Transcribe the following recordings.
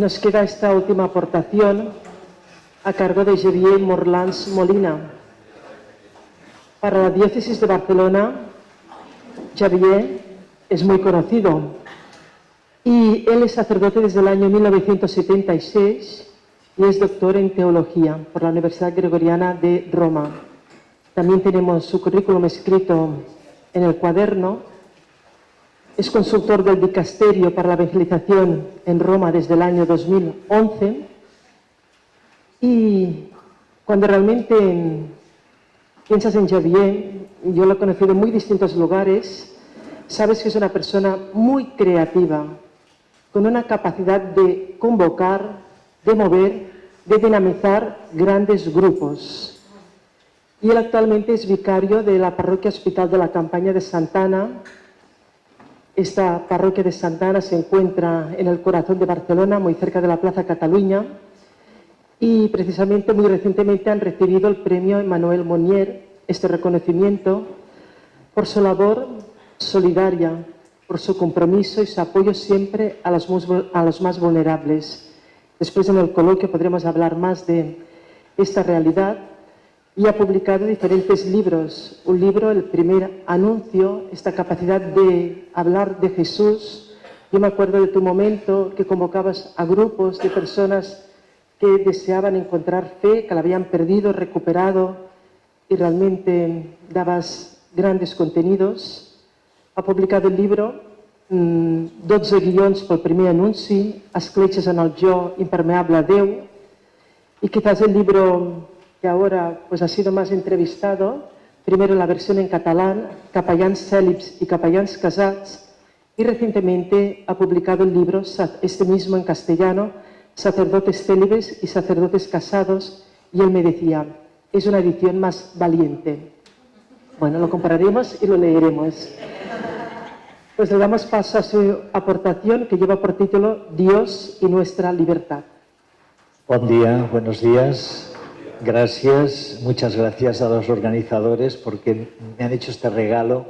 nos queda esta última aportación a cargo de Xavier Morlans Molina. Para la diócesis de Barcelona, Xavier es muy conocido y él es sacerdote desde el año 1976 y es doctor en teología por la Universidad Gregoriana de Roma. También tenemos su currículum escrito en el cuaderno. Es consultor del Dicasterio para la Evangelización en Roma desde el año 2011 y cuando realmente piensas en Xavier, yo lo he conocido en muy distintos lugares, sabes que es una persona muy creativa, con una capacidad de convocar, de mover, de dinamizar grandes grupos. Y él actualmente es vicario de la Parroquia Hospital de la Campaña de Santana. Esta parroquia de Santana se encuentra en el corazón de Barcelona, muy cerca de la Plaza Cataluña, y precisamente muy recientemente han recibido el premio Emmanuel Monnier, este reconocimiento, por su labor solidaria, por su compromiso y su apoyo siempre a los más vulnerables. Después en el coloquio podremos hablar más de esta realidad. Y ha publicado diferentes libros. Un libro, el primer anuncio, esta capacidad de hablar de Jesús. Yo me acuerdo de tu momento que convocabas a grupos de personas que deseaban encontrar fe, que la habían perdido, recuperado, y realmente dabas grandes contenidos. Ha publicado el libro 12 guions pel primer anunci, Escletxes en el jo, impermeable a Déu, y quizás el libro que ahora pues, ha sido más entrevistado, primero la versión en catalán, Capellans célibs y Capellans casats, y recientemente ha publicado el libro, este mismo en castellano, Sacerdotes célibes y sacerdotes casados, y él me decía, es una edición más valiente. Bueno, lo compararemos y lo leeremos. Pues le damos paso a su aportación que lleva por título Dios y nuestra libertad. Buen día, buenos días. Gracias, muchas gracias a los organizadores porque me han hecho este regalo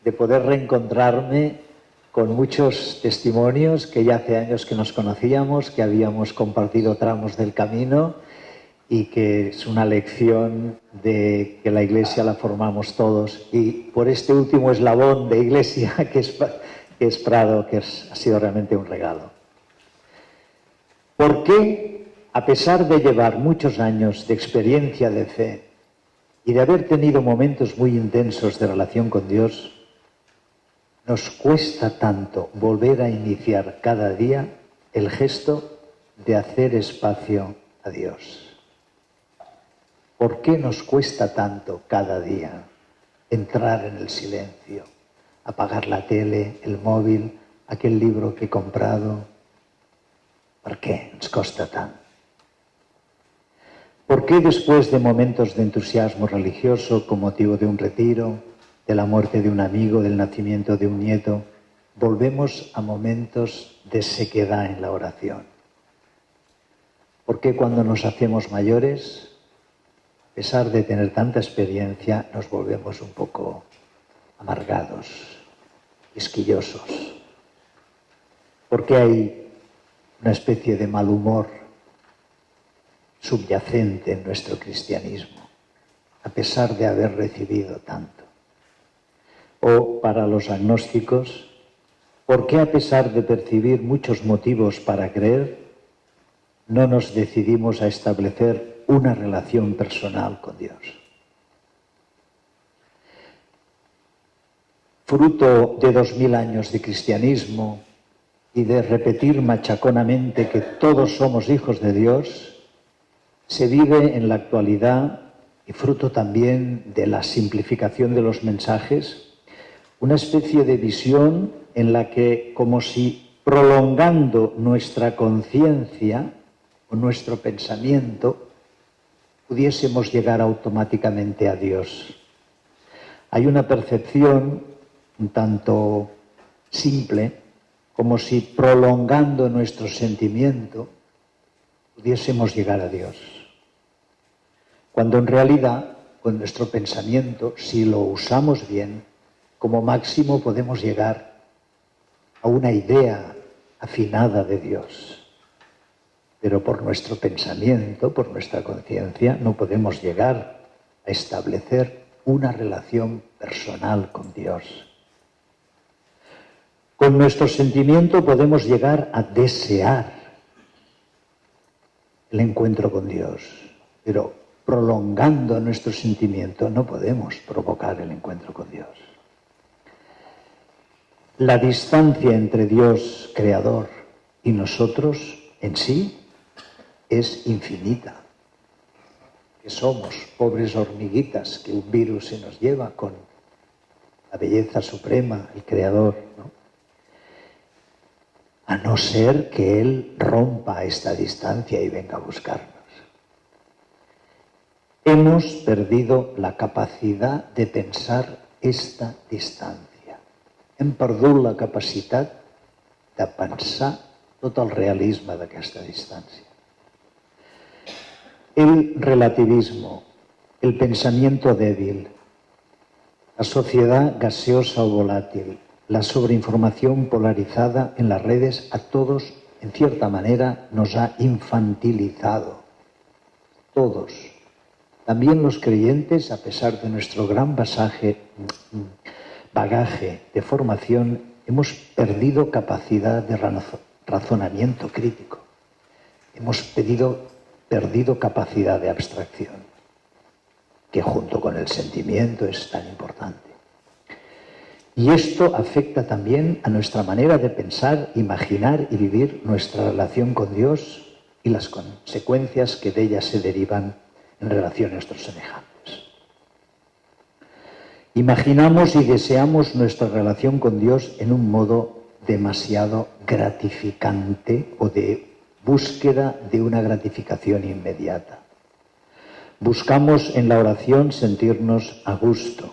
de poder reencontrarme con muchos testimonios que ya hace años que nos conocíamos, que habíamos compartido tramos del camino y que es una lección de que la Iglesia la formamos todos. Y por este último eslabón de Iglesia que es Prado, que ha sido realmente un regalo. ¿Por qué? A pesar de llevar muchos años de experiencia de fe y de haber tenido momentos muy intensos de relación con Dios, nos cuesta tanto volver a iniciar cada día el gesto de hacer espacio a Dios. ¿Por qué nos cuesta tanto cada día entrar en el silencio, apagar la tele, el móvil, aquel libro que he comprado? ¿Por qué nos costa tanto? ¿Por qué después de momentos de entusiasmo religioso con motivo de un retiro, de la muerte de un amigo, del nacimiento de un nieto, volvemos a momentos de sequedad en la oración? ¿Por qué cuando nos hacemos mayores, a pesar de tener tanta experiencia, nos volvemos un poco amargados, quisquillosos? ¿Por qué hay una especie de mal humor subyacente en nuestro cristianismo, a pesar de haber recibido tanto? O para los agnósticos, ¿por qué a pesar de percibir muchos motivos para creer, no nos decidimos a establecer una relación personal con Dios? Fruto de 2000 años de cristianismo y de repetir machaconamente que todos somos hijos de Dios, se vive en la actualidad, y fruto también de la simplificación de los mensajes, una especie de visión en la que, como si prolongando nuestra conciencia o nuestro pensamiento, pudiésemos llegar automáticamente a Dios. Hay una percepción un tanto simple, como si prolongando nuestro sentimiento pudiésemos llegar a Dios. Cuando en realidad, con nuestro pensamiento, si lo usamos bien, como máximo podemos llegar a una idea afinada de Dios. pero por nuestro pensamiento, por nuestra conciencia, no podemos llegar a establecer una relación personal con Dios. Con nuestro sentimiento podemos llegar a desear el encuentro con Dios, pero prolongando nuestro sentimiento no podemos provocar el encuentro con Dios. La distancia entre Dios creador y nosotros en sí es infinita. Que somos pobres hormiguitas que un virus se nos lleva con la belleza suprema, el creador, ¿no? A no ser que Él rompa esta distancia y venga a buscarnos. Hemos perdido la capacidad de pensar esta distància. Hem perdut la capacitat de pensar tot el realisme d'aquesta distància. El relativismo, el pensamiento débil, la sociedad gaseosa o volátil, la sobreinformación polarizada en las redes a todos, en cierta manera, nos ha infantilizado. Todos. También los creyentes, a pesar de nuestro gran bagaje de formación, hemos perdido capacidad de razonamiento crítico. Hemos perdido capacidad de abstracción, que junto con el sentimiento es tan importante. Y esto afecta también a nuestra manera de pensar, imaginar y vivir nuestra relación con Dios y las consecuencias que de ella se derivan en relación a nuestros semejantes. Imaginamos y deseamos nuestra relación con Dios en un modo demasiado gratificante o de búsqueda de una gratificación inmediata. Buscamos en la oración sentirnos a gusto.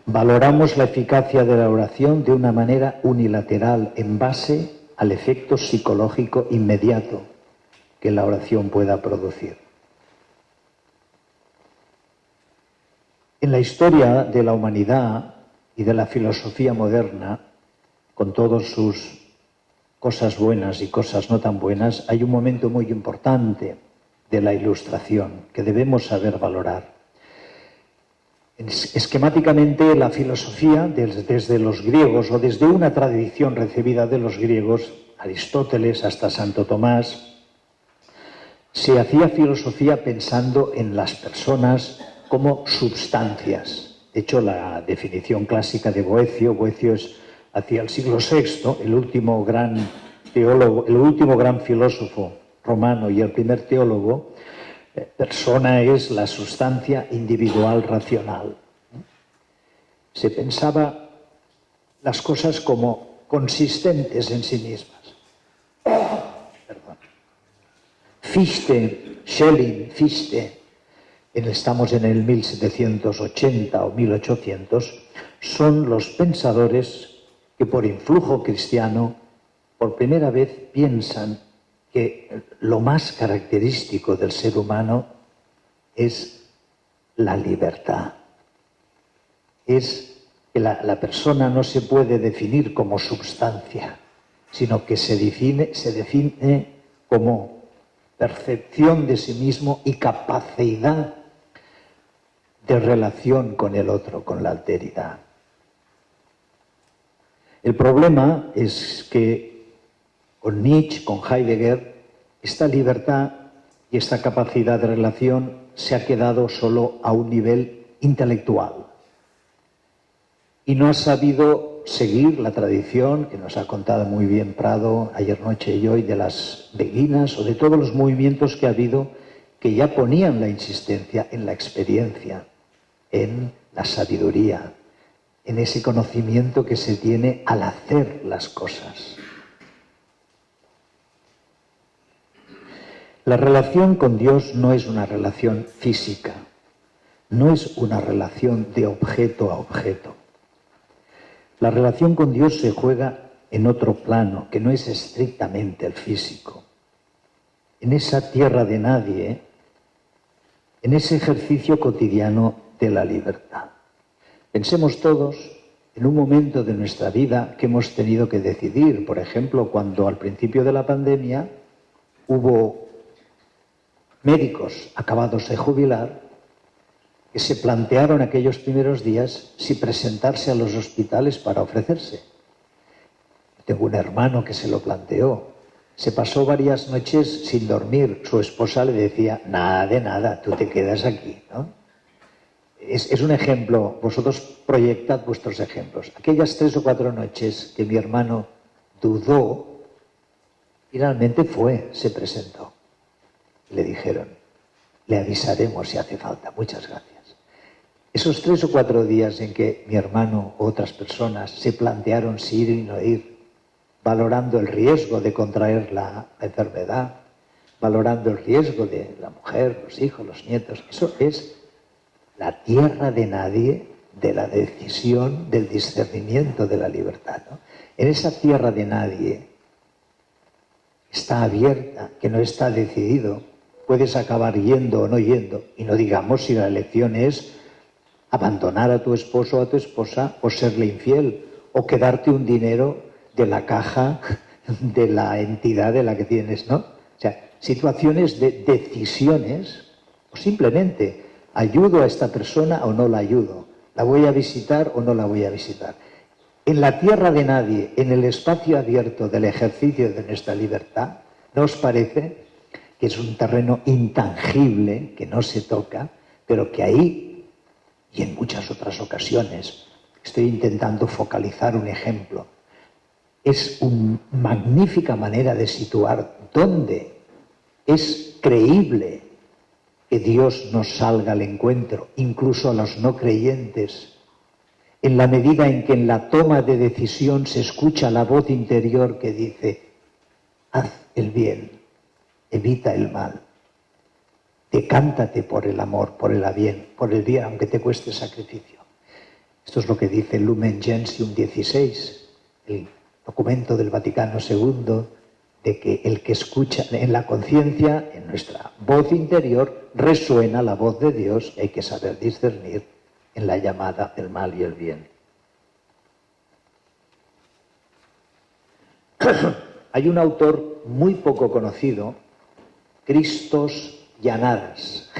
Valoramos la eficacia de la oración de una manera unilateral en base al efecto psicológico inmediato que la oración pueda producir. En la historia de la humanidad y de la filosofía moderna, con todas sus cosas buenas y cosas no tan buenas, hay un momento muy importante de la Ilustración que debemos saber valorar. Esquemáticamente, la filosofía, desde los griegos o desde una tradición recibida de los griegos, Aristóteles hasta Santo Tomás, se hacía filosofía pensando en las personas como substancias. De hecho, la definición clásica de Boecio es hacia el siglo VI, el último gran teólogo, el último gran filósofo romano y el primer teólogo. Persona es la sustancia individual racional. Se pensaba las cosas como consistentes en sí mismas. Fichte, Schelling, estamos en el 1780 o 1800, son los pensadores que por influjo cristiano por primera vez piensan que lo más característico del ser humano es la libertad. Es que la persona no se puede definir como substancia, sino que se define como percepción de sí mismo y capacidad de relación con el otro, con la alteridad. El problema es que con Nietzsche, con Heidegger, esta libertad y esta capacidad de relación se ha quedado solo a un nivel intelectual y no ha sabido seguir la tradición que nos ha contado muy bien Prado ayer noche y hoy de las beguinas o de todos los movimientos que ha habido que ya ponían la insistencia en la experiencia, en la sabiduría, en ese conocimiento que se tiene al hacer las cosas. La relación con Dios no es una relación física, no es una relación de objeto a objeto. La relación con Dios se juega en otro plano, que no es estrictamente el físico. En esa tierra de nadie, en ese ejercicio cotidiano de la libertad. Pensemos todos en un momento de nuestra vida que hemos tenido que decidir, por ejemplo, cuando al principio de la pandemia hubo médicos acabados de jubilar que se plantearon aquellos primeros días si presentarse a los hospitales para ofrecerse. Tengo un hermano que se lo planteó. Se pasó varias noches sin dormir. Su esposa le decía, nada de nada, tú te quedas aquí, ¿no? Es un ejemplo, vosotros proyectad vuestros ejemplos. Aquellas 3 o 4 noches que mi hermano dudó, finalmente se presentó. Le dijeron, le avisaremos si hace falta, muchas gracias. Esos 3 o 4 días en que mi hermano u otras personas se plantearon si ir y no ir, valorando el riesgo de contraer la enfermedad, valorando el riesgo de la mujer, los hijos, los nietos, eso es la tierra de nadie, de la decisión, del discernimiento de la libertad, ¿no? En esa tierra de nadie está abierta, que no está decidido, puedes acabar yendo o no yendo, y no digamos si la elección es abandonar a tu esposo o a tu esposa o serle infiel o quedarte un dinero de la caja de la entidad de la que tienes, ¿no? O sea, situaciones de decisiones o simplemente ayudo a esta persona o no la ayudo, la voy a visitar o no la voy a visitar. En la tierra de nadie, en el espacio abierto del ejercicio de nuestra libertad, ¿no os parece que es un terreno intangible, que no se toca, pero que ahí, y en muchas otras ocasiones, estoy intentando focalizar un ejemplo, es una magnífica manera de situar dónde es creíble que Dios nos salga al encuentro, incluso a los no creyentes, en la medida en que en la toma de decisión se escucha la voz interior que dice, haz el bien, evita el mal, decántate por el amor, por el bien, aunque te cueste sacrificio. Esto es lo que dice Lumen Gentium 16, el documento del Vaticano II, de que el que escucha en la conciencia, en nuestra voz interior, resuena la voz de Dios y hay que saber discernir en la llamada del mal y el bien. Hay un autor muy poco conocido, Christos Gianaras.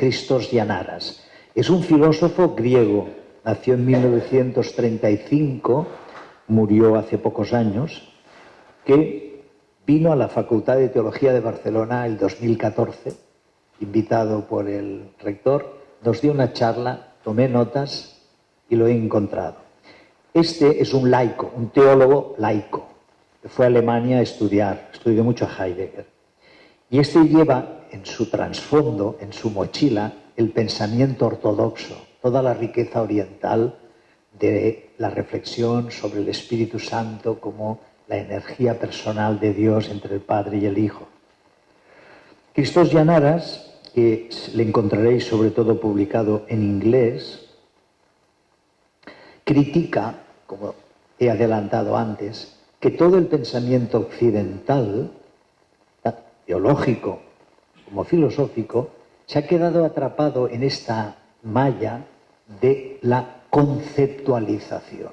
Es un filósofo griego, nació en 1935, murió hace pocos años, que vino a la Facultad de Teología de Barcelona el 2014, invitado por el rector, nos dio una charla, tomé notas y lo he encontrado. Este es un laico, un teólogo laico, que fue a Alemania a estudiar, estudió mucho a Heidegger. Y este lleva en su trasfondo, en su mochila, el pensamiento ortodoxo, toda la riqueza oriental de la reflexión sobre el Espíritu Santo como la energía personal de Dios entre el Padre y el Hijo. Christos Gianaras, que le encontraréis sobre todo publicado en inglés, critica, como he adelantado antes, que todo el pensamiento occidental, teológico como filosófico, se ha quedado atrapado en esta malla de la conceptualización.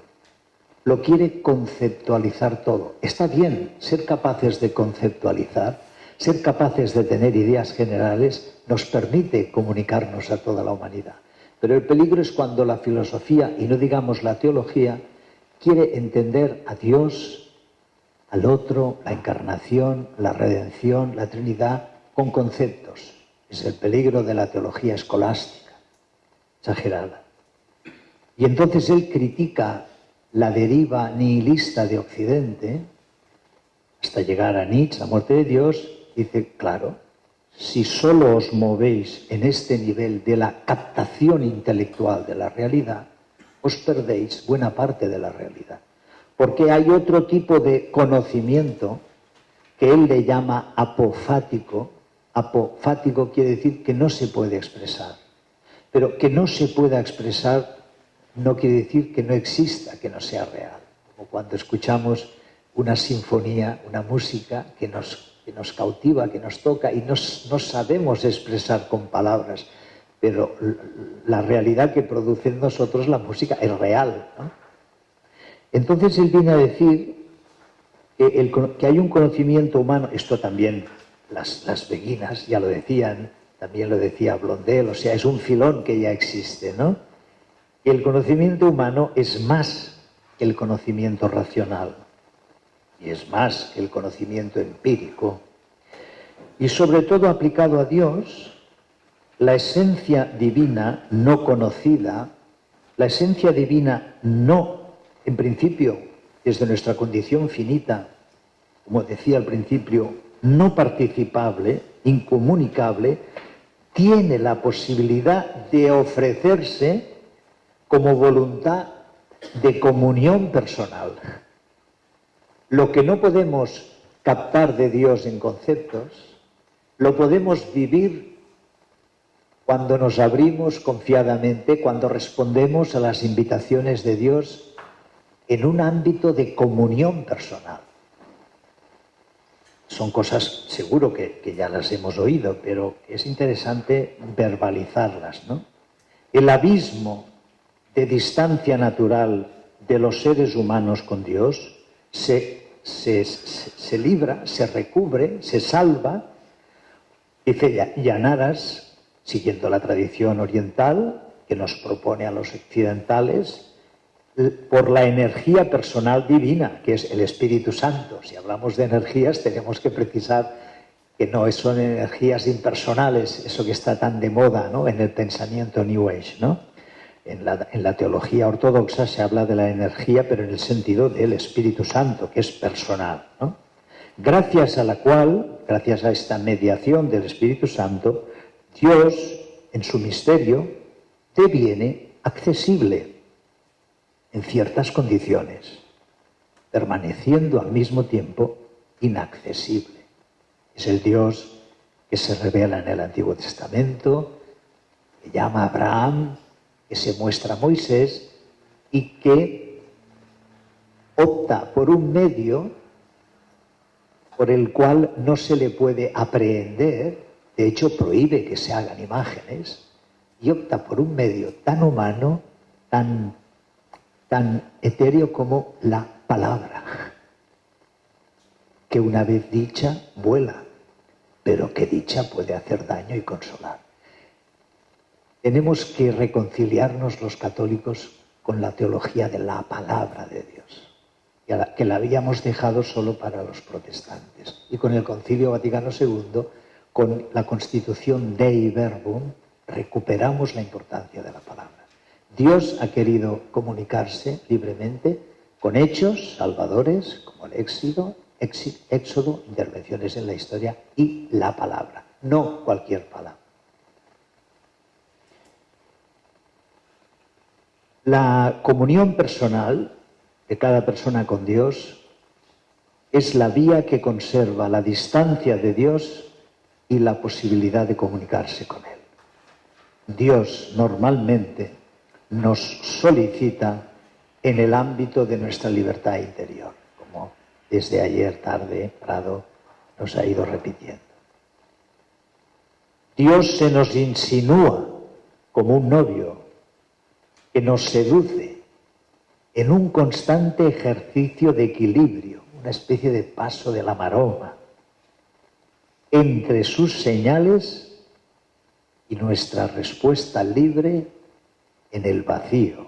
Lo quiere conceptualizar todo. Está bien ser capaces de conceptualizar, ser capaces de tener ideas generales, nos permite comunicarnos a toda la humanidad. Pero el peligro es cuando la filosofía, y no digamos la teología, quiere entender a Dios, al otro, la encarnación, la redención, la Trinidad, con conceptos. Es el peligro de la teología escolástica, exagerada. Y entonces él critica la deriva nihilista de Occidente, hasta llegar a Nietzsche, la muerte de Dios, dice, claro, si solo os movéis en este nivel de la captación intelectual de la realidad, os perdéis buena parte de la realidad. Porque hay otro tipo de conocimiento que él le llama apofático. Apofático quiere decir que no se puede expresar. Pero que no se pueda expresar no quiere decir que no exista, que no sea real. Como cuando escuchamos una sinfonía, una música que nos cautiva, que nos toca y no sabemos expresar con palabras, pero la realidad que produce en nosotros la música es real, ¿no? Entonces él viene a decir que hay un conocimiento humano, esto también las beguinas ya lo decían, también lo decía Blondel, o sea, es un filón que ya existe, ¿no? Y el conocimiento humano es más que el conocimiento racional, y es más que el conocimiento empírico. Y sobre todo aplicado a Dios, la esencia divina no conocida, la esencia divina no, en principio, desde nuestra condición finita, como decía al principio, no participable, incomunicable, tiene la posibilidad de ofrecerse como voluntad de comunión personal. Lo que no podemos captar de Dios en conceptos, lo podemos vivir cuando nos abrimos confiadamente, cuando respondemos a las invitaciones de Dios en un ámbito de comunión personal. Son cosas, seguro que ya las hemos oído, pero es interesante verbalizarlas, ¿no? El abismo de distancia natural de los seres humanos con Dios se libra, se recubre, se salva, dice Llanaras, siguiendo la tradición oriental que nos propone a los occidentales, por la energía personal divina, que es el Espíritu Santo. Si hablamos de energías, tenemos que precisar que no son energías impersonales, eso que está tan de moda, ¿no?, en el pensamiento New Age, ¿no? En la teología ortodoxa se habla de la energía, pero en el sentido del Espíritu Santo, que es personal, ¿no? Gracias a la cual, gracias a esta mediación del Espíritu Santo, Dios, en su misterio, deviene accesible en ciertas condiciones, permaneciendo al mismo tiempo inaccesible. Es el Dios que se revela en el Antiguo Testamento, que llama a Abraham, que se muestra a Moisés y que opta por un medio por el cual no se le puede aprehender, de hecho prohíbe que se hagan imágenes, y opta por un medio tan humano, tan etéreo como la palabra, que una vez dicha vuela, pero que dicha puede hacer daño y consolar. Tenemos que reconciliarnos los católicos con la teología de la palabra de Dios, que la habíamos dejado solo para los protestantes. Y con el Concilio Vaticano II, con la Constitución Dei Verbum, recuperamos la importancia de la palabra. Dios ha querido comunicarse libremente con hechos salvadores como el Éxodo, intervenciones en la historia y la palabra, no cualquier palabra. La comunión personal de cada persona con Dios es la vía que conserva la distancia de Dios y la posibilidad de comunicarse con Él. Dios normalmente nos solicita en el ámbito de nuestra libertad interior, como desde ayer tarde Prado nos ha ido repitiendo. Dios se nos insinúa como un novio que nos seduce en un constante ejercicio de equilibrio, una especie de paso de la maroma, entre sus señales y nuestra respuesta libre en el vacío.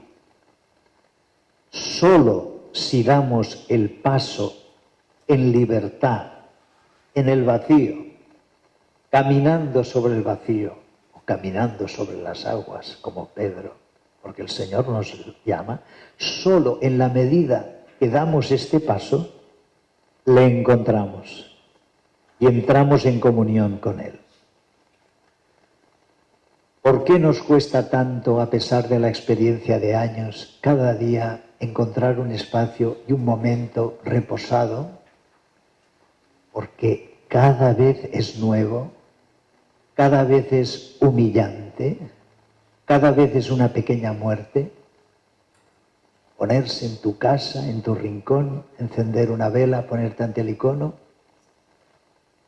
Solo si damos el paso en libertad, en el vacío, caminando sobre el vacío o caminando sobre las aguas, como Pedro, porque el Señor nos llama, solo en la medida que damos este paso, le encontramos y entramos en comunión con Él. ¿Por qué nos cuesta tanto, a pesar de la experiencia de años, cada día encontrar un espacio y un momento reposado? Porque cada vez es nuevo, cada vez es humillante, cada vez es una pequeña muerte. Ponerse en tu casa, en tu rincón, encender una vela, ponerte ante el icono.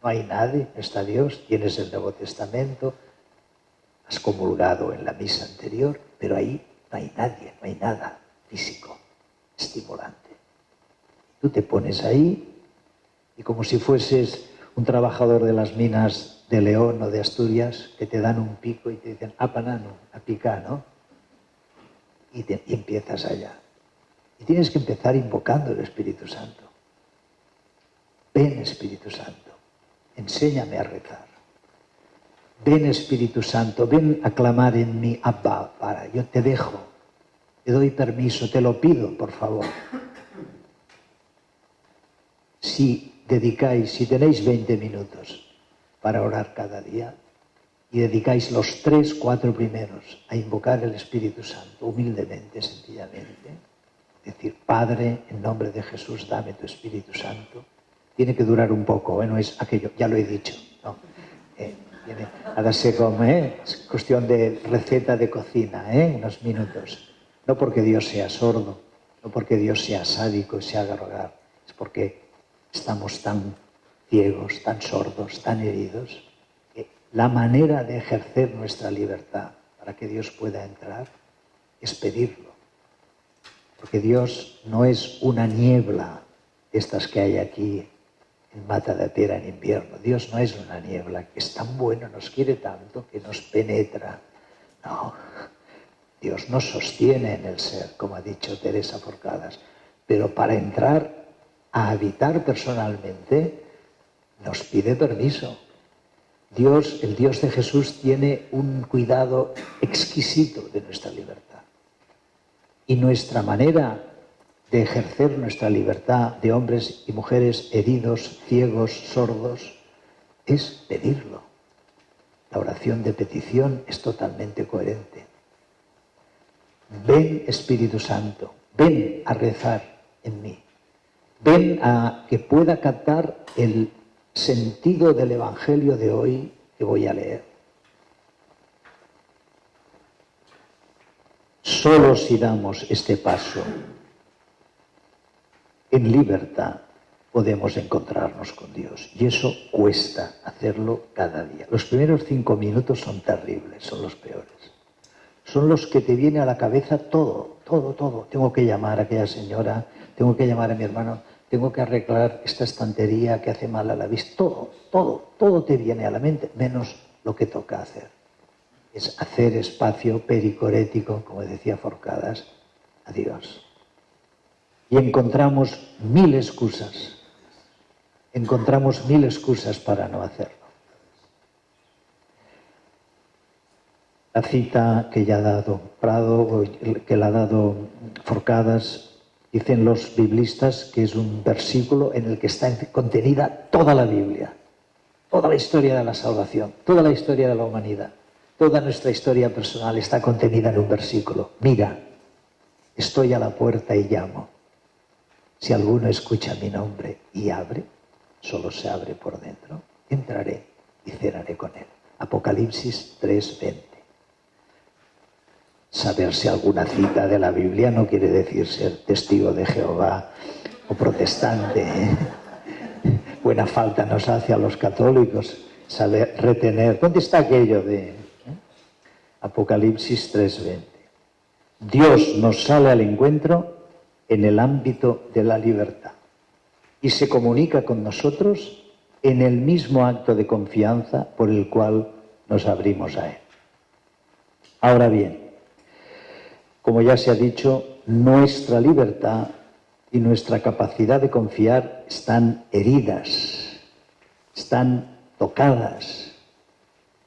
No hay nadie, está Dios, tienes el Nuevo Testamento, has comulgado en la misa anterior, pero ahí no hay nadie, no hay nada físico, estimulante. Tú te pones ahí y como si fueses un trabajador de las minas de León o de Asturias que te dan un pico y te dicen, apanano, a picar, ¿no? Y empiezas allá. Y tienes que empezar invocando el Espíritu Santo. Ven, Espíritu Santo, enséñame a rezar. Ven, Espíritu Santo, ven a clamar en mí, Abba, para, yo te dejo, te doy permiso, te lo pido, por favor. Si tenéis 20 minutos para orar cada día y dedicáis los 3, 4 primeros a invocar el Espíritu Santo, humildemente, sencillamente, decir, Padre, en nombre de Jesús, dame tu Espíritu Santo. Tiene que durar un poco, no es aquello, ya lo he dicho, ¿no? Ha de ser como, es cuestión de receta de cocina, unos minutos. No porque Dios sea sordo, no porque Dios sea sádico y se haga rogar, es porque estamos tan ciegos, tan sordos, tan heridos, que la manera de ejercer nuestra libertad para que Dios pueda entrar es pedirlo. Porque Dios no es una niebla de estas que hay aquí en Matadepera en invierno. Dios no es una niebla, que es tan bueno, nos quiere tanto, que nos penetra. No, Dios nos sostiene en el ser, como ha dicho Teresa Forcadas. Pero para entrar a habitar personalmente, nos pide permiso. Dios, el Dios de Jesús, tiene un cuidado exquisito de nuestra libertad. Y nuestra manera de ejercer nuestra libertad de hombres y mujeres heridos, ciegos, sordos, es pedirlo. La oración de petición es totalmente coherente. Ven, Espíritu Santo, ven a rezar en mí. Ven a que pueda captar el sentido del Evangelio de hoy que voy a leer. Solo si damos este paso en libertad podemos encontrarnos con Dios. Y eso cuesta hacerlo cada día. Los primeros 5 minutos son terribles, son los peores. Son los que te viene a la cabeza todo. Tengo que llamar a aquella señora, tengo que llamar a mi hermano, tengo que arreglar esta estantería que hace mal a la vista. Todo te viene a la mente, menos lo que toca hacer. Es hacer espacio pericorético, como decía Forcadas, a Dios. Y encontramos mil excusas para no hacerlo. La cita que ya ha dado Prado, que la ha dado Forcadas, dicen los biblistas que es un versículo en el que está contenida toda la Biblia, toda la historia de la salvación, toda la historia de la humanidad, toda nuestra historia personal está contenida en un versículo. Mira, estoy a la puerta y llamo. Si alguno escucha mi nombre y abre, solo se abre por dentro, entraré y cenaré con él. Apocalipsis 3:20. Saberse alguna cita de la Biblia no quiere decir ser testigo de Jehová o protestante. Buena falta nos hace a los católicos saber retener. ¿Dónde está aquello de Apocalipsis 3:20? Dios nos sale al encuentro en el ámbito de la libertad y se comunica con nosotros en el mismo acto de confianza por el cual nos abrimos a Él. Ahora bien, como ya se ha dicho, nuestra libertad y nuestra capacidad de confiar están heridas, están tocadas,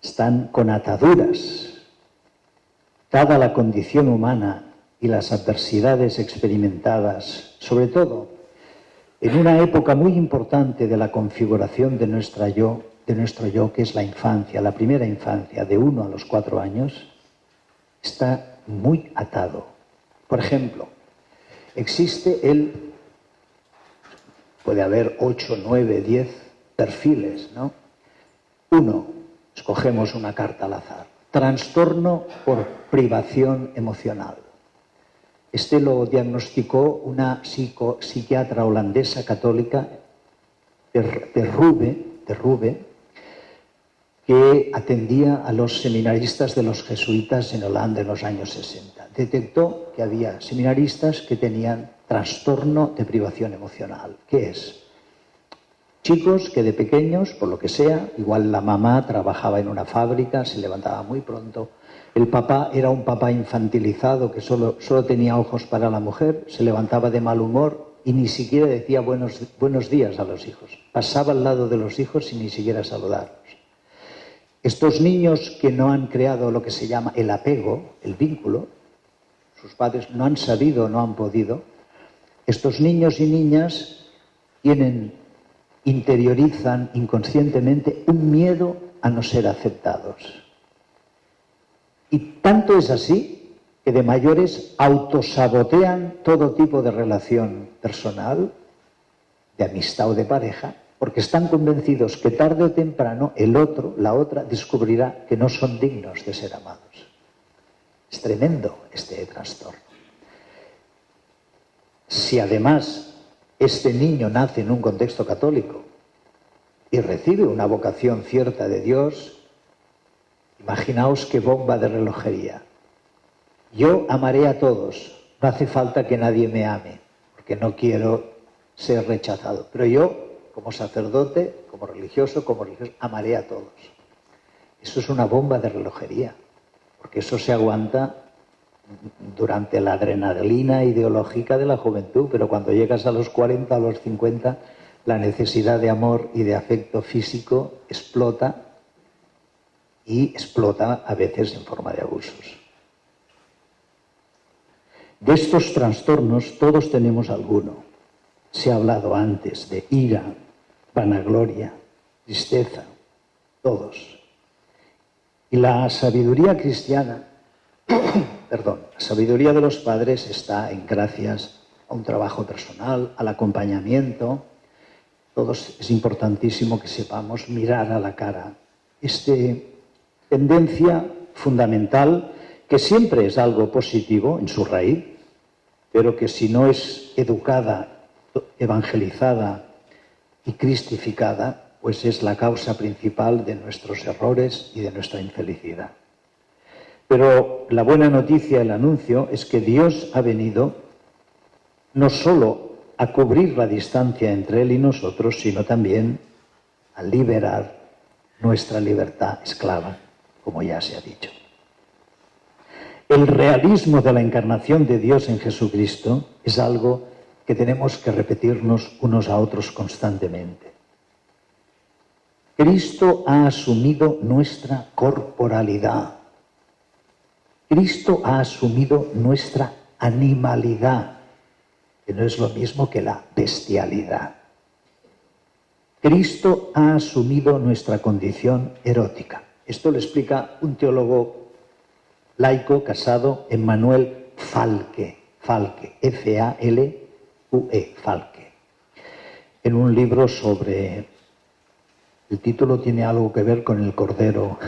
están con ataduras. Dada la condición humana y las adversidades experimentadas, sobre todo en una época muy importante de la configuración de nuestro yo, que es la infancia, la primera infancia, de 1 a los 4 años, está muy atado. Por ejemplo, puede haber 8, 9, 10 perfiles, ¿no? 1, escogemos una carta al azar. Trastorno por privación emocional. Este lo diagnosticó una psiquiatra holandesa católica de Rube, que atendía a los seminaristas de los jesuitas en Holanda en los años 60. Detectó que había seminaristas que tenían trastorno de privación emocional. ¿Qué es? Chicos que de pequeños, por lo que sea, igual la mamá trabajaba en una fábrica, se levantaba muy pronto, el papá era un papá infantilizado que solo tenía ojos para la mujer, se levantaba de mal humor y ni siquiera decía buenos días a los hijos. Pasaba al lado de los hijos sin ni siquiera saludarlos. Estos niños que no han creado lo que se llama el apego, el vínculo, sus padres no han sabido, no han podido, estos niños y niñas interiorizan inconscientemente un miedo a no ser aceptados. Y tanto es así que de mayores autosabotean todo tipo de relación personal, de amistad o de pareja, porque están convencidos que tarde o temprano el otro, la otra, descubrirá que no son dignos de ser amados. Es tremendo este trastorno. Si además este niño nace en un contexto católico y recibe una vocación cierta de Dios, imaginaos qué bomba de relojería. Yo amaré a todos, no hace falta que nadie me ame, porque no quiero ser rechazado. Pero yo, como sacerdote, como religioso, amaré a todos. Eso es una bomba de relojería, porque eso se aguanta durante la adrenalina ideológica de la juventud, pero cuando llegas a los 40, a los 50, la necesidad de amor y de afecto físico explota, y explota a veces en forma de abusos. De estos trastornos todos tenemos alguno. Se ha hablado antes de ira, vanagloria, tristeza, todos. Y la sabiduría cristiana, la sabiduría de los padres está en gracias a un trabajo personal, al acompañamiento. Todos es importantísimo que sepamos mirar a la cara esta tendencia fundamental que siempre es algo positivo en su raíz, pero que si no es educada, evangelizada y cristificada, pues es la causa principal de nuestros errores y de nuestra infelicidad. Pero la buena noticia, el anuncio, es que Dios ha venido no solo a cubrir la distancia entre Él y nosotros, sino también a liberar nuestra libertad esclava, como ya se ha dicho. El realismo de la encarnación de Dios en Jesucristo es algo que tenemos que repetirnos unos a otros constantemente. Cristo ha asumido nuestra corporalidad. Cristo ha asumido nuestra animalidad, que no es lo mismo que la bestialidad. Cristo ha asumido nuestra condición erótica. Esto lo explica un teólogo laico casado, Emmanuel Falque, F-A-L-Q-E, Falque, en un libro sobre, el título tiene algo que ver con el cordero,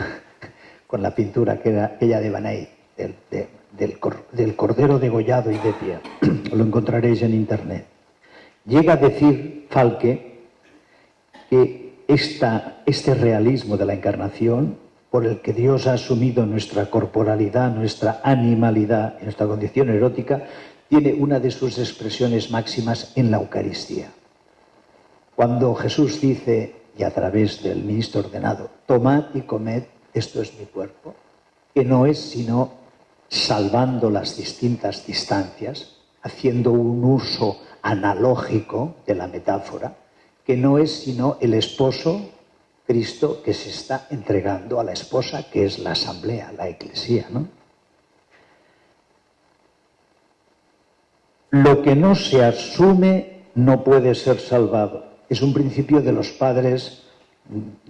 con la pintura aquella de Van Eyck, del cordero degollado y de pie. Lo encontraréis en internet. Llega a decir Falque que este realismo de la encarnación, por el que Dios ha asumido nuestra corporalidad, nuestra animalidad, nuestra condición erótica, tiene una de sus expresiones máximas en la Eucaristía. Cuando Jesús dice, y a través del ministro ordenado, tomad y comed, esto es mi cuerpo, que no es sino salvando las distintas distancias, haciendo un uso analógico de la metáfora, que no es sino el esposo, Cristo, que se está entregando a la esposa, que es la asamblea, la eclesía, ¿no? Lo que no se asume no puede ser salvado. Es un principio de los padres,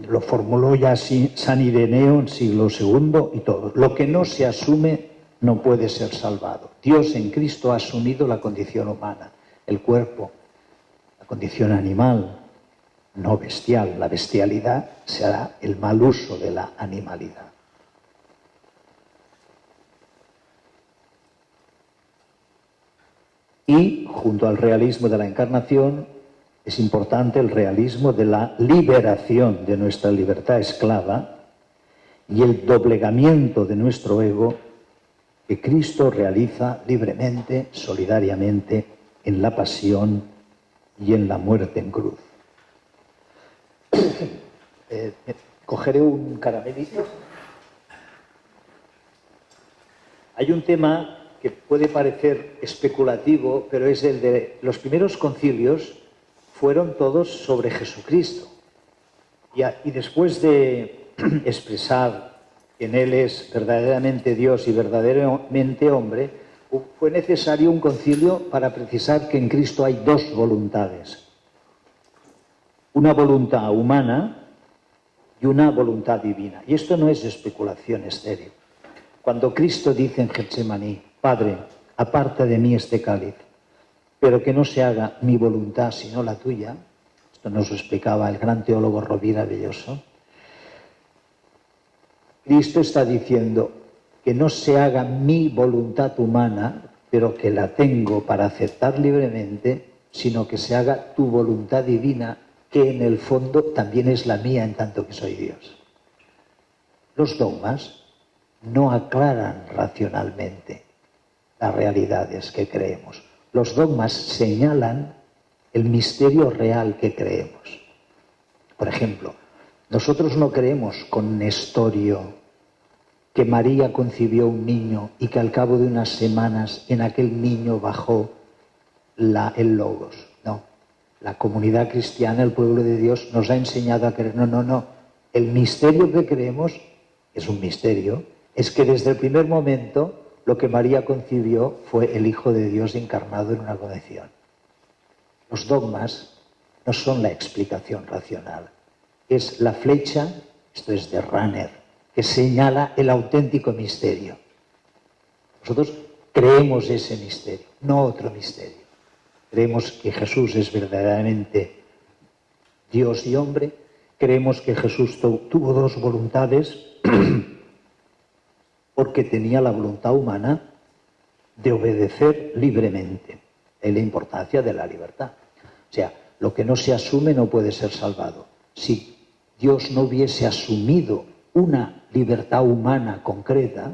lo formuló ya San Ireneo en siglo II y todo. Lo que no se asume no puede ser salvado. Dios en Cristo ha asumido la condición humana, el cuerpo, la condición animal, no bestial. La bestialidad será el mal uso de la animalidad. Y junto al realismo de la encarnación es importante el realismo de la liberación de nuestra libertad esclava y el doblegamiento de nuestro ego que Cristo realiza libremente, solidariamente, en la pasión y en la muerte en cruz. Cogeré un caramelito. Hay un tema que puede parecer especulativo, pero es el de los primeros concilios fueron todos sobre Jesucristo. Y después de expresar que en Él es verdaderamente Dios y verdaderamente hombre, fue necesario un concilio para precisar que en Cristo hay dos voluntades. Una voluntad humana y una voluntad divina. Y esto no es especulación estéril. Cuando Cristo dice en Getsemaní, Padre, aparta de mí este cáliz, pero que no se haga mi voluntad sino la tuya, esto nos lo explicaba el gran teólogo Rovira Belloso, Cristo está diciendo que no se haga mi voluntad humana, pero que la tengo para aceptar libremente, sino que se haga tu voluntad divina, que en el fondo también es la mía en tanto que soy Dios. Los dogmas no aclaran racionalmente las realidades que creemos. Los dogmas señalan el misterio real que creemos. Por ejemplo, nosotros no creemos con Nestorio que María concibió un niño y que al cabo de unas semanas en aquel niño bajó el Logos. No. La comunidad cristiana, el pueblo de Dios, nos ha enseñado a creer. No. El misterio que creemos es un misterio. Es que desde el primer momento lo que María concibió fue el Hijo de Dios encarnado en una concepción. Los dogmas no son la explicación racional. Es la flecha, esto es de Rahner, que señala el auténtico misterio. Nosotros creemos ese misterio, no otro misterio. Creemos que Jesús es verdaderamente Dios y hombre. Creemos que Jesús tuvo dos voluntades porque tenía la voluntad humana de obedecer libremente. Es la importancia de la libertad. O sea, lo que no se asume no puede ser salvado. Si Dios no hubiese asumido una libertad humana concreta,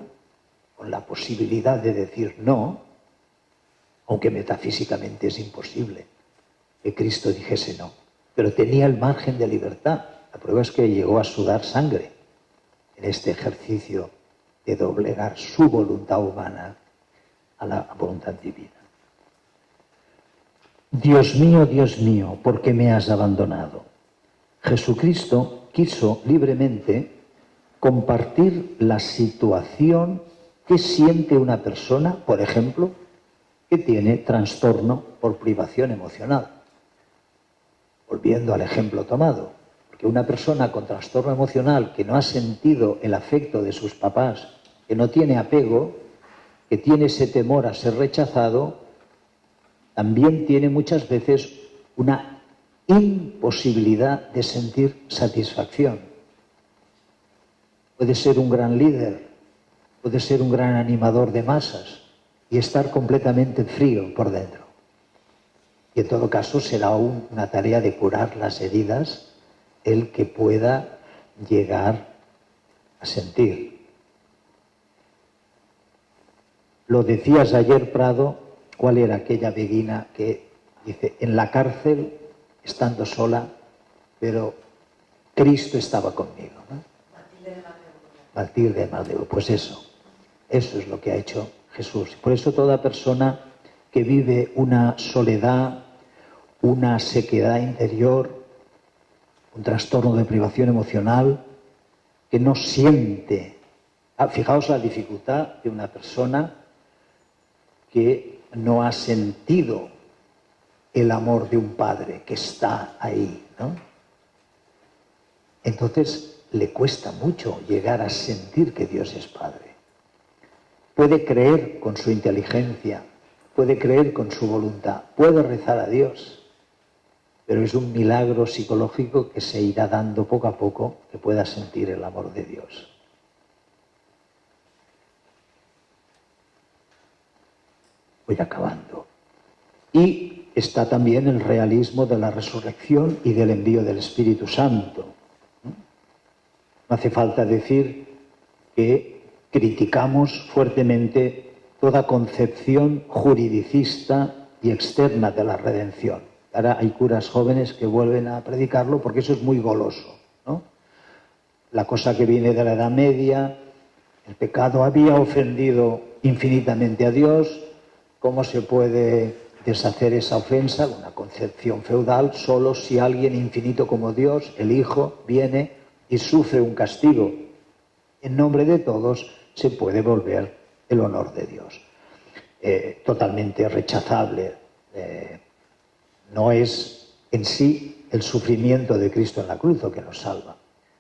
con la posibilidad de decir no, aunque metafísicamente es imposible que Cristo dijese no, pero tenía el margen de libertad. La prueba es que llegó a sudar sangre en este ejercicio de doblegar su voluntad humana a la voluntad divina. Dios mío, ¿por qué me has abandonado? Jesucristo quiso libremente compartir la situación que siente una persona, por ejemplo, que tiene trastorno por privación emocional. Volviendo al ejemplo tomado, porque una persona con trastorno emocional que no ha sentido el afecto de sus papás, que no tiene apego, que tiene ese temor a ser rechazado, también tiene muchas veces una imposibilidad de sentir satisfacción. Puede ser un gran líder, puede ser un gran animador de masas y estar completamente frío por dentro. Y en todo caso será una tarea de curar las heridas el que pueda llegar a sentir. Lo decías ayer, Prado, ¿cuál era aquella beguina que dice, en la cárcel, estando sola, pero Cristo estaba conmigo, ¿no? Matilde de Maldebo. Pues eso es lo que ha hecho Jesús. Por eso toda persona que vive una soledad, una sequedad interior, un trastorno de privación emocional, que no siente. Fijaos la dificultad de una persona que no ha sentido el amor de un padre que está ahí, ¿no? Entonces le cuesta mucho llegar a sentir que Dios es Padre. Puede creer con su inteligencia, puede creer con su voluntad, puede rezar a Dios, pero es un milagro psicológico que se irá dando poco a poco que pueda sentir el amor de Dios. Voy acabando. Y está también el realismo de la resurrección y del envío del Espíritu Santo. No hace falta decir que criticamos fuertemente toda concepción juridicista y externa de la redención. Ahora hay curas jóvenes que vuelven a predicarlo porque eso es muy goloso, ¿no? La cosa que viene de la Edad Media, el pecado había ofendido infinitamente a Dios. ¿Cómo se puede deshacer esa ofensa? Una concepción feudal, solo si alguien infinito como Dios, el Hijo, viene y sufre un castigo en nombre de todos, se puede volver el honor de Dios. Totalmente rechazable. No es en sí el sufrimiento de Cristo en la cruz lo que nos salva.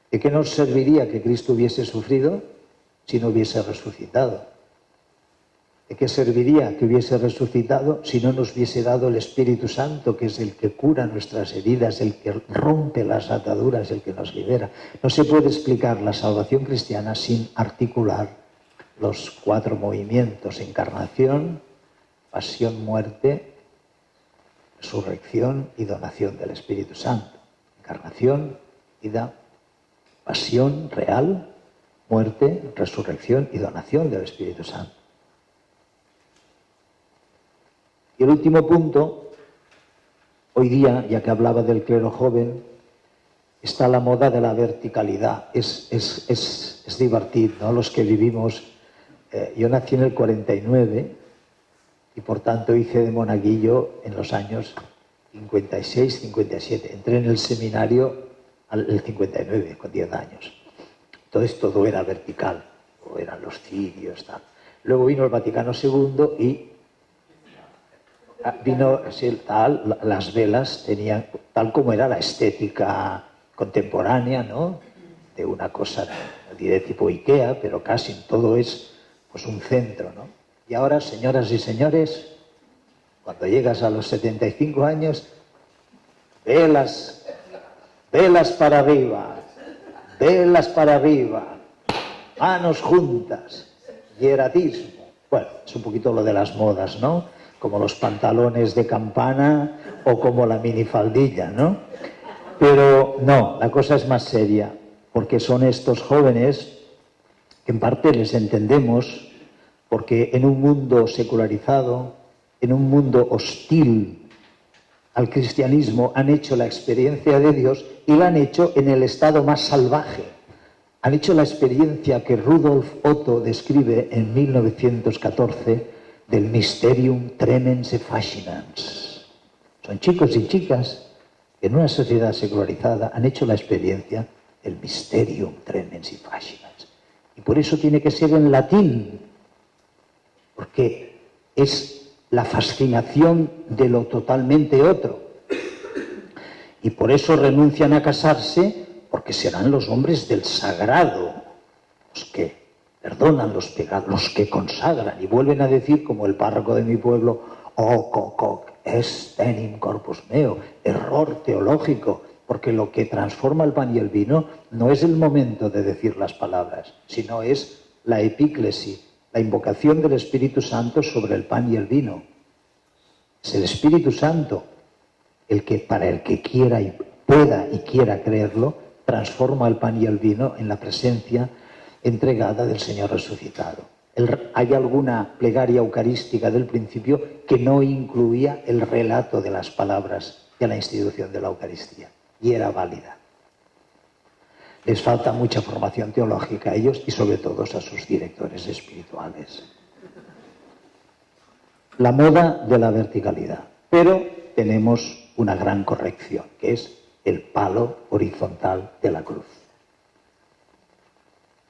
¿De qué nos serviría que Cristo hubiese sufrido si no hubiese resucitado? ¿De qué serviría que hubiese resucitado si no nos hubiese dado el Espíritu Santo, que es el que cura nuestras heridas, el que rompe las ataduras, el que nos libera? No se puede explicar la salvación cristiana sin articular los 4 movimientos: encarnación, pasión, muerte, resurrección y donación del Espíritu Santo. Encarnación, vida, pasión real, muerte, resurrección y donación del Espíritu Santo. Y el último punto, hoy día, ya que hablaba del clero joven, está la moda de la verticalidad. Es divertido, ¿no? Los que vivimos, yo nací en el 49 y por tanto hice de monaguillo en los años 56, 57. Entré en el seminario el 59, con 10 años. Entonces todo era vertical, o eran los cirios, tal. Luego vino el Vaticano II y vino tal, las velas tenían, tal como era la estética contemporánea, ¿no? De una cosa, no diré tipo Ikea, pero casi todo es pues un centro, ¿no? Y ahora, señoras y señores, cuando llegas a los 75 años, velas para arriba, manos juntas, hieratismo. Bueno, es un poquito lo de las modas, ¿no? Como los pantalones de campana o como la minifaldilla, ¿no? Pero no, la cosa es más seria, porque son estos jóvenes que en parte les entendemos, porque en un mundo secularizado, en un mundo hostil al cristianismo, han hecho la experiencia de Dios y la han hecho en el estado más salvaje. Han hecho la experiencia que Rudolf Otto describe en 1914 del Mysterium Tremens et Fascinans. Son chicos y chicas que en una sociedad secularizada han hecho la experiencia del Mysterium Tremens et Fascinans. Y por eso tiene que ser en latín, porque es la fascinación de lo totalmente otro. Y por eso renuncian a casarse, porque serán los hombres del sagrado, los que perdonan los pecados, los que consagran. Y vuelven a decir, como el párroco de mi pueblo, hoc est enim corpus meo, error teológico, porque lo que transforma el pan y el vino no es el momento de decir las palabras, sino es la epíclesis, la invocación del Espíritu Santo sobre el pan y el vino. Es el Espíritu Santo el que, para el que quiera y pueda y quiera creerlo, transforma el pan y el vino en la presencia entregada del Señor resucitado. Hay alguna plegaria eucarística del principio que no incluía el relato de las palabras de la institución de la Eucaristía, y era válida. Les falta mucha formación teológica a ellos y sobre todo a sus directores espirituales. La moda de la verticalidad. Pero tenemos una gran corrección, que es el palo horizontal de la cruz.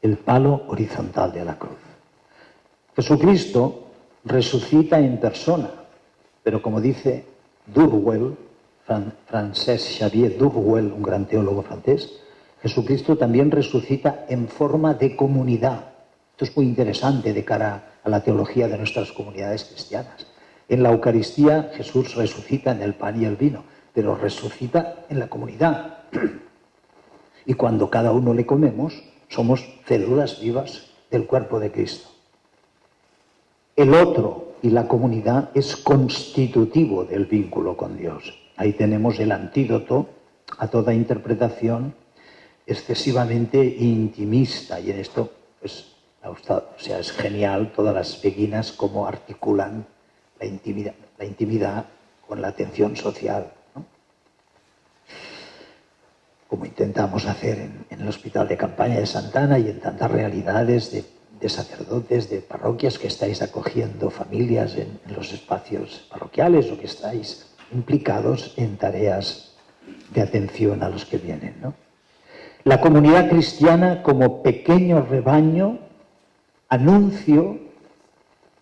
El palo horizontal de la cruz. Jesucristo resucita en persona, pero como dice Durwell, Francesc Xavier Durwell, un gran teólogo francés, Jesucristo también resucita en forma de comunidad. Esto es muy interesante de cara a la teología de nuestras comunidades cristianas. En la Eucaristía Jesús resucita en el pan y el vino, pero resucita en la comunidad. Y cuando cada uno le comemos, somos células vivas del cuerpo de Cristo. El otro y la comunidad es constitutivo del vínculo con Dios. Ahí tenemos el antídoto a toda interpretación excesivamente intimista, y en esto pues, es genial todas las beguinas cómo articulan la intimidad con la atención social, como intentamos hacer en el Hospital de Campaña de Santana y en tantas realidades de sacerdotes, de parroquias que estáis acogiendo familias en los espacios parroquiales o que estáis implicados en tareas de atención a los que vienen, ¿no? La comunidad cristiana como pequeño rebaño, anuncio,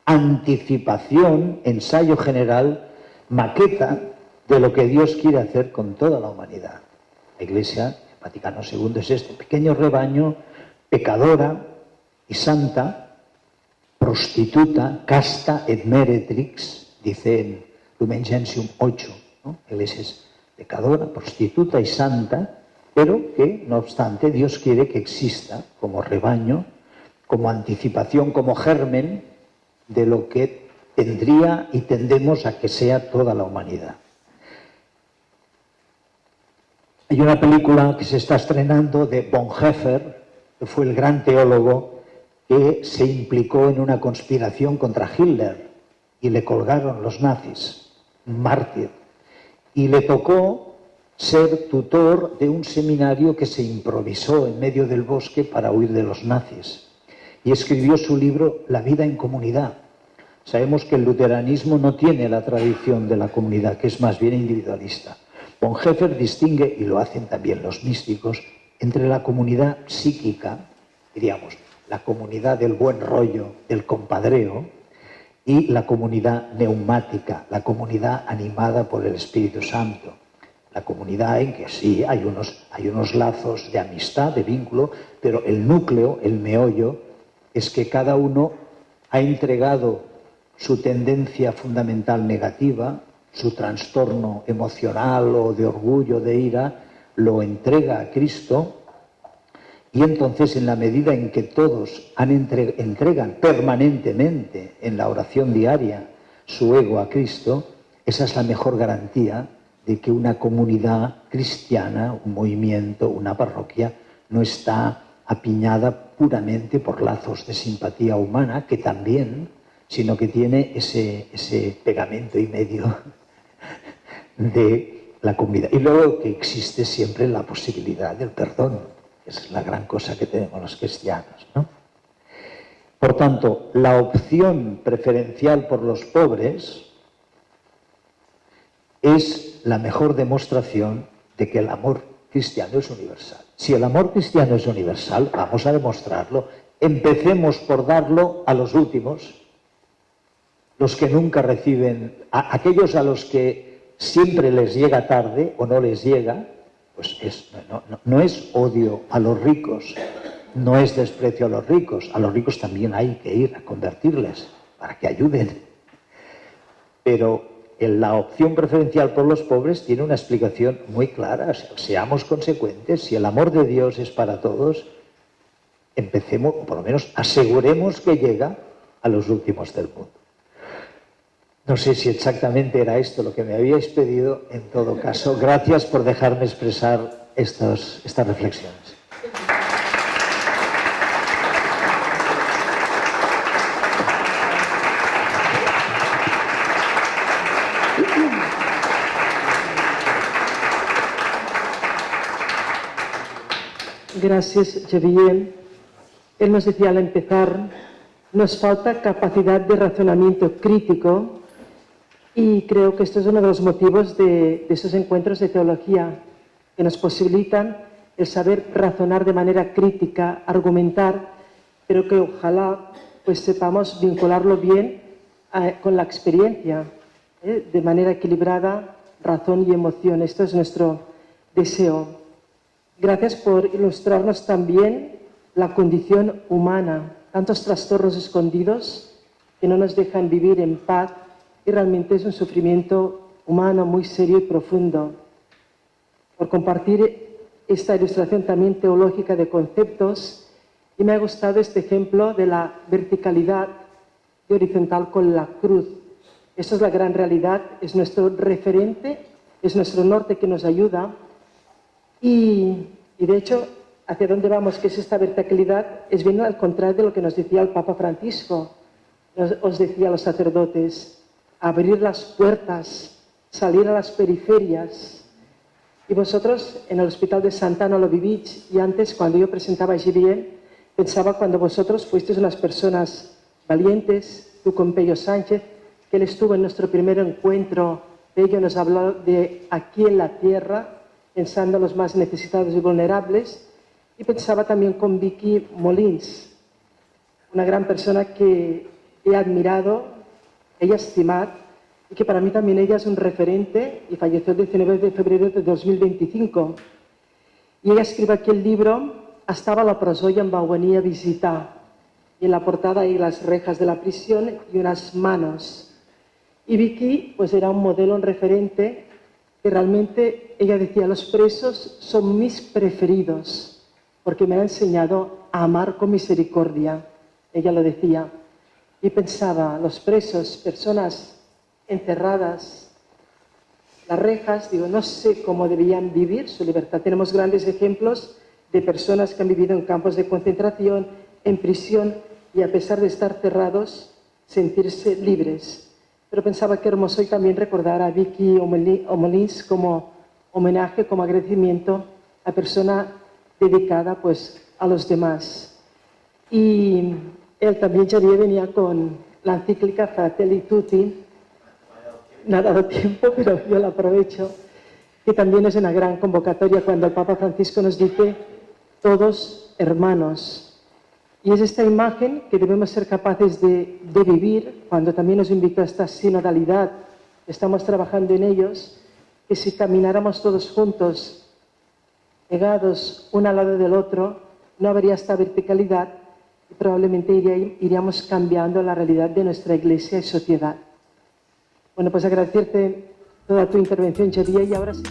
anticipación, ensayo general, maqueta de lo que Dios quiere hacer con toda la humanidad. La Iglesia, el Vaticano II, es este pequeño rebaño, pecadora y santa, prostituta, casta et meretrix, dice en Lumen Gentium 8, ¿no? La Iglesia es pecadora, prostituta y santa, pero que, no obstante, Dios quiere que exista como rebaño, como anticipación, como germen de lo que tendría y tendemos a que sea toda la humanidad. Hay una película que se está estrenando de Bonhoeffer, que fue el gran teólogo que se implicó en una conspiración contra Hitler y le colgaron los nazis, un mártir, y le tocó ser tutor de un seminario que se improvisó en medio del bosque para huir de los nazis. Y escribió su libro La vida en comunidad. Sabemos que el luteranismo no tiene la tradición de la comunidad, que es más bien individualista. Bonhoeffer distingue, y lo hacen también los místicos, entre la comunidad psíquica, diríamos, la comunidad del buen rollo, del compadreo, y la comunidad neumática, la comunidad animada por el Espíritu Santo. La comunidad en que sí hay unos lazos de amistad, de vínculo, pero el núcleo, el meollo, es que cada uno ha entregado su tendencia fundamental negativa, su trastorno emocional o de orgullo, de ira, lo entrega a Cristo, y entonces en la medida en que todos entregan permanentemente en la oración diaria su ego a Cristo, esa es la mejor garantía de que una comunidad cristiana, un movimiento, una parroquia, no está apiñada puramente por lazos de simpatía humana, que también, sino que tiene ese pegamento y medio de la comunidad. Y luego que existe siempre la posibilidad del perdón, que es la gran cosa que tenemos los cristianos, ¿no? Por tanto, la opción preferencial por los pobres es la mejor demostración de que el amor cristiano es universal. Si el amor cristiano es universal, vamos a demostrarlo. Empecemos por darlo a los últimos, los que nunca reciben, a aquellos a los que siempre les llega tarde o no les llega, pues no es odio a los ricos, no es desprecio a los ricos también hay que ir a convertirles para que ayuden. Pero la opción preferencial por los pobres tiene una explicación muy clara. Seamos consecuentes. Si el amor de Dios es para todos, empecemos, o por lo menos aseguremos que llega a los últimos del mundo. No sé si exactamente era esto lo que me habíais pedido. En todo caso, gracias por dejarme expresar estas reflexiones. Gracias, Javier. Él nos decía al empezar, nos falta capacidad de razonamiento crítico y creo que esto es uno de los motivos de esos encuentros de teología que nos posibilitan el saber razonar de manera crítica, argumentar, pero que ojalá pues sepamos vincularlo bien con la experiencia, de manera equilibrada, razón y emoción. Esto es nuestro deseo. Gracias por ilustrarnos también la condición humana, tantos trastornos escondidos que no nos dejan vivir en paz y realmente es un sufrimiento humano muy serio y profundo. Por compartir esta ilustración también teológica de conceptos, y me ha gustado este ejemplo de la verticalidad y horizontal con la cruz. Esto es la gran realidad, es nuestro referente, es nuestro norte que nos ayuda. Y de hecho, hacia dónde vamos, que es esta verticalidad, es bien al contrario de lo que nos decía el Papa Francisco. Os decía a los sacerdotes, abrir las puertas, salir a las periferias. Y vosotros en el Hospital de Santana lo vivís, y antes, cuando yo presentaba a Givien, pensaba cuando vosotros fuisteis unas personas valientes, tú con Pello Sánchez, que él estuvo en nuestro primer encuentro, Pello nos habló de aquí en la tierra, pensando en los más necesitados y vulnerables, y pensaba también con Vicky Molins, una gran persona que he admirado, he estimado, y que para mí también ella es un referente, y falleció el 19 de febrero de 2025. Y ella escribe aquí el libro Estava a la presó i em va venir a visitar. Y en la portada hay las rejas de la prisión y unas manos. Y Vicky pues era un modelo, un referente, que realmente ella decía, los presos son mis preferidos, porque me ha enseñado a amar con misericordia. Ella lo decía. Y pensaba, los presos, personas encerradas, las rejas, digo, no sé cómo debían vivir su libertad. Tenemos grandes ejemplos de personas que han vivido en campos de concentración, en prisión, y a pesar de estar cerrados, sentirse libres. Pero pensaba que hermoso y también recordar a Vicky Molins como homenaje, como agradecimiento a persona dedicada pues a los demás. Y él también, Xavier, venía con la encíclica Fratelli Tutti. No ha dado tiempo, pero yo la aprovecho, que también es una gran convocatoria cuando el Papa Francisco nos dice todos hermanos. Y es esta imagen que debemos ser capaces de vivir cuando también nos invita a esta sinodalidad. Estamos trabajando en ellos, que si camináramos todos juntos, pegados uno al lado del otro, no habría esta verticalidad y probablemente iríamos cambiando la realidad de nuestra iglesia y sociedad. Bueno, pues agradecerte toda tu intervención, Xavier, y ahora sí.